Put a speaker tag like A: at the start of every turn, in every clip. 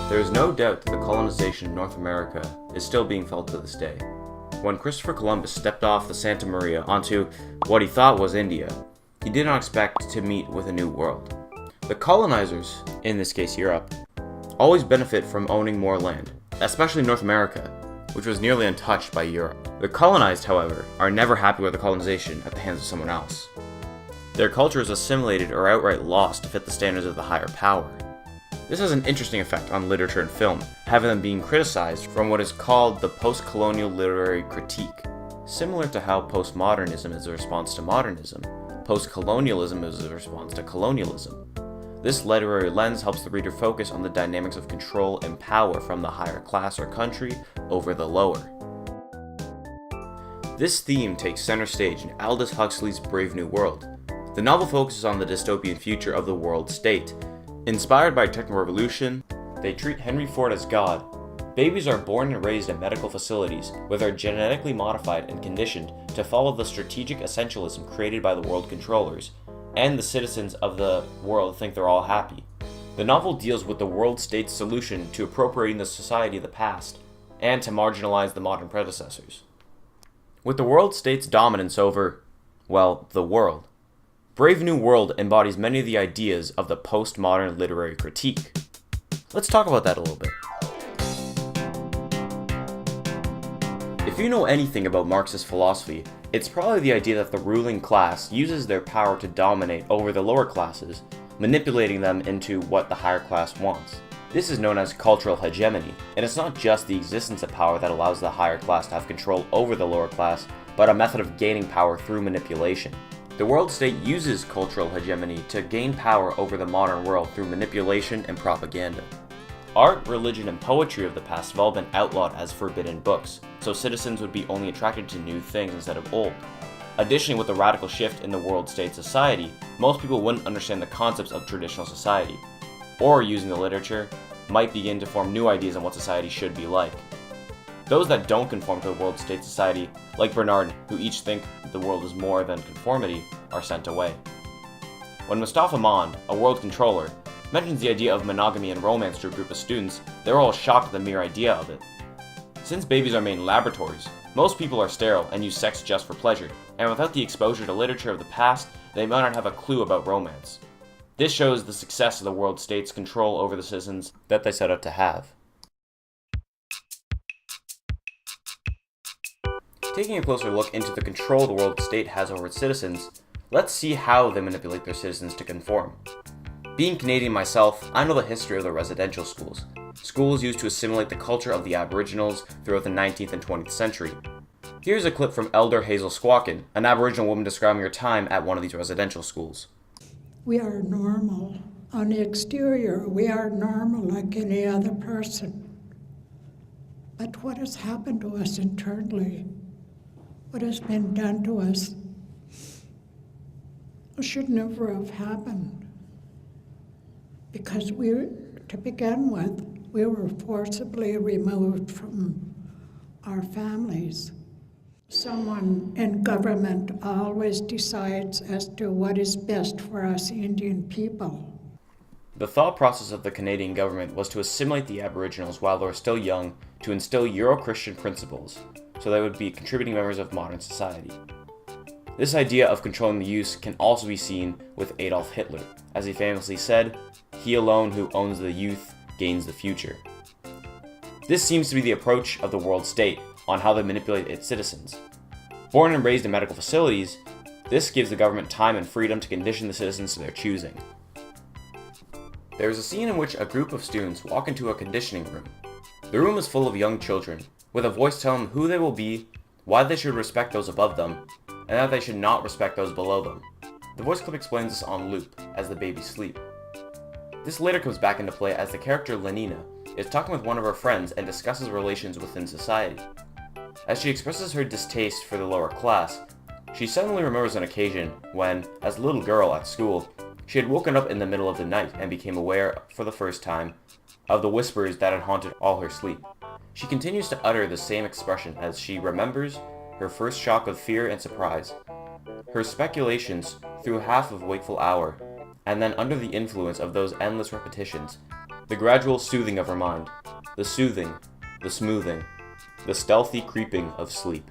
A: There is no doubt that the colonization of North America is still being felt to this day. When Christopher Columbus stepped off the Santa Maria onto what he thought was India, he did not expect to meet with a new world. The colonizers, in this case Europe, always benefit from owning more land, especially North America, which was nearly untouched by Europe. The colonized, however, are never happy with the colonization at the hands of someone else. Their culture is assimilated or outright lost to fit the standards of the higher power. This has an interesting effect on literature and film, having them being criticized from what is called the post-colonial literary critique. Similar to how postmodernism is a response to modernism, post-colonialism is a response to colonialism. This literary lens helps the reader focus on the dynamics of control and power from the higher class or country over the lower. This theme takes center stage in Aldous Huxley's Brave New World. The novel focuses on the dystopian future of the world state. Inspired by techno revolution, they treat Henry Ford as God. Babies are born and raised in medical facilities, where they're genetically modified and conditioned to follow the strategic essentialism created by the world controllers, and the citizens of the world think they're all happy. The novel deals with the world state's solution to appropriating the society of the past, and to marginalize the modern predecessors. With the world state's dominance over, well, the world, Brave New World embodies many of the ideas of the postmodern literary critique. Let's talk about that a little bit. If you know anything about Marxist philosophy, it's probably the idea that the ruling class uses their power to dominate over the lower classes, manipulating them into what the higher class wants. This is known as cultural hegemony, and it's not just the existence of power that allows the higher class to have control over the lower class, but a method of gaining power through manipulation. The world state uses cultural hegemony to gain power over the modern world through manipulation and propaganda. Art, religion, and poetry of the past have all been outlawed as forbidden books, so citizens would be only attracted to new things instead of old. Additionally, with the radical shift in the world state society, most people wouldn't understand the concepts of traditional society, or using the literature, might begin to form new ideas on what society should be like. Those that don't conform to the world state society, like Bernard, who each think the world is more than conformity, are sent away. When Mustafa Mond, a world controller, mentions the idea of monogamy and romance to a group of students, they're all shocked at the mere idea of it. Since babies are made in laboratories, most people are sterile and use sex just for pleasure, and without the exposure to literature of the past, they might not have a clue about romance. This shows the success of the world state's control over the citizens that they set out to have. Taking a closer look into the control the world state has over its citizens, let's see how they manipulate their citizens to conform. Being Canadian myself, I know the history of the residential schools. Schools used to assimilate the culture of the Aboriginals throughout the 19th and 20th century. Here's a clip from Elder Hazel Squawkin, an Aboriginal woman describing her time at one of these residential schools.
B: We are normal. On the exterior, we are normal like any other person. But what has happened to us internally? What has been done to us should never have happened. Because to begin with, we were forcibly removed from our families. Someone in government always decides as to what is best for us Indian people.
A: The thought process of the Canadian government was to assimilate the Aboriginals while they were still young, to instill Euro-Christian principles, so they would be contributing members of modern society. This idea of controlling the youth can also be seen with Adolf Hitler, as he famously said, "He alone who owns the youth gains the future." This seems to be the approach of the world state on how they manipulate its citizens. Born and raised in medical facilities, this gives the government time and freedom to condition the citizens to their choosing. There is a scene in which a group of students walk into a conditioning room. The room is full of young children, with a voice telling them who they will be, why they should respect those above them, and that they should not respect those below them. The voice clip explains this on loop as the babies sleep. This later comes back into play as the character Lenina is talking with one of her friends and discusses relations within society. As she expresses her distaste for the lower class, she suddenly remembers an occasion when, as a little girl at school, she had woken up in the middle of the night and became aware, for the first time, of the whispers that had haunted all her sleep. She continues to utter the same expression as she remembers her first shock of fear and surprise, her speculations through half of wakeful hour, and then under the influence of those endless repetitions, the gradual soothing of her mind, the soothing, the smoothing, the stealthy creeping of sleep.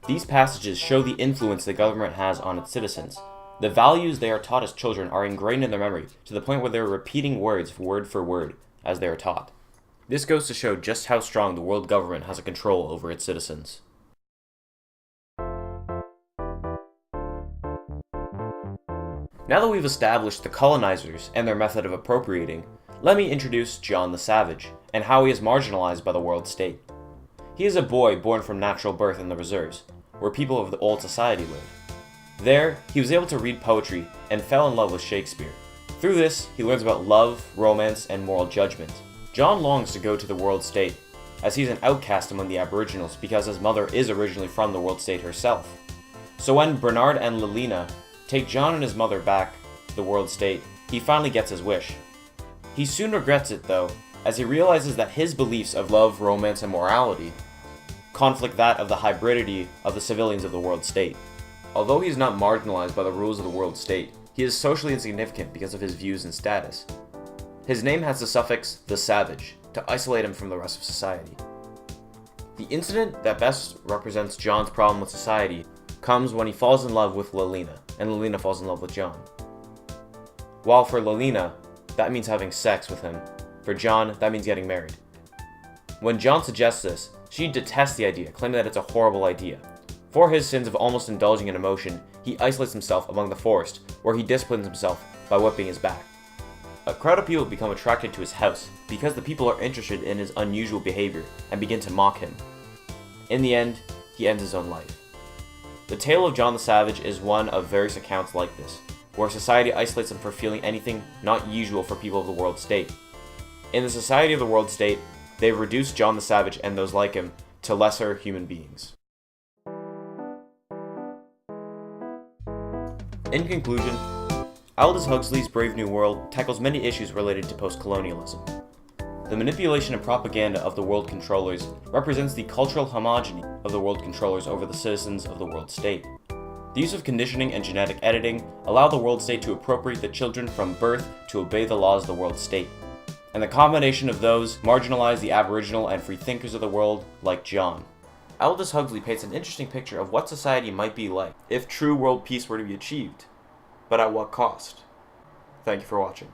A: These passages show the influence the government has on its citizens. The values they are taught as children are ingrained in their memory to the point where they are repeating words word for word as they are taught. This goes to show just how strong the world government has a control over its citizens. Now that we've established the colonizers and their method of appropriating, let me introduce John the Savage, and how he is marginalized by the world state. He is a boy born from natural birth in the reserves, where people of the old society live. There, he was able to read poetry and fell in love with Shakespeare. Through this, he learns about love, romance, and moral judgment. John longs to go to the world state, as he's an outcast among the Aboriginals because his mother is originally from the world state herself. So when Bernard and Lilina take John and his mother back to the world state, he finally gets his wish. He soon regrets it though, as he realizes that his beliefs of love, romance, and morality conflict that of the hybridity of the civilians of the world state. Although he is not marginalized by the rules of the world state, he is socially insignificant because of his views and status. His name has the suffix "the savage" to isolate him from the rest of society. The incident that best represents John's problem with society comes when he falls in love with Lilina, and Lilina falls in love with John. While for Lilina, that means having sex with him. For John, that means getting married. When John suggests this, she detests the idea, claiming that it's a horrible idea. For his sins of almost indulging in emotion, he isolates himself among the forest, where he disciplines himself by whipping his back. A crowd of people become attracted to his house because the people are interested in his unusual behavior and begin to mock him. In the end, he ends his own life. The tale of John the Savage is one of various accounts like this, where society isolates them for feeling anything not usual for people of the world state. In the society of the world state, they've reduced John the Savage and those like him to lesser human beings. In conclusion, Aldous Huxley's Brave New World tackles many issues related to post-colonialism. The manipulation and propaganda of the world controllers represents the cultural homogeny of the world controllers over the citizens of the world state. The use of conditioning and genetic editing allow the world state to appropriate the children from birth to obey the laws of the world state. And the combination of those marginalize the Aboriginal and free thinkers of the world, like John. Aldous Huxley paints an interesting picture of what society might be like if true world peace were to be achieved, but at what cost? Thank you for watching.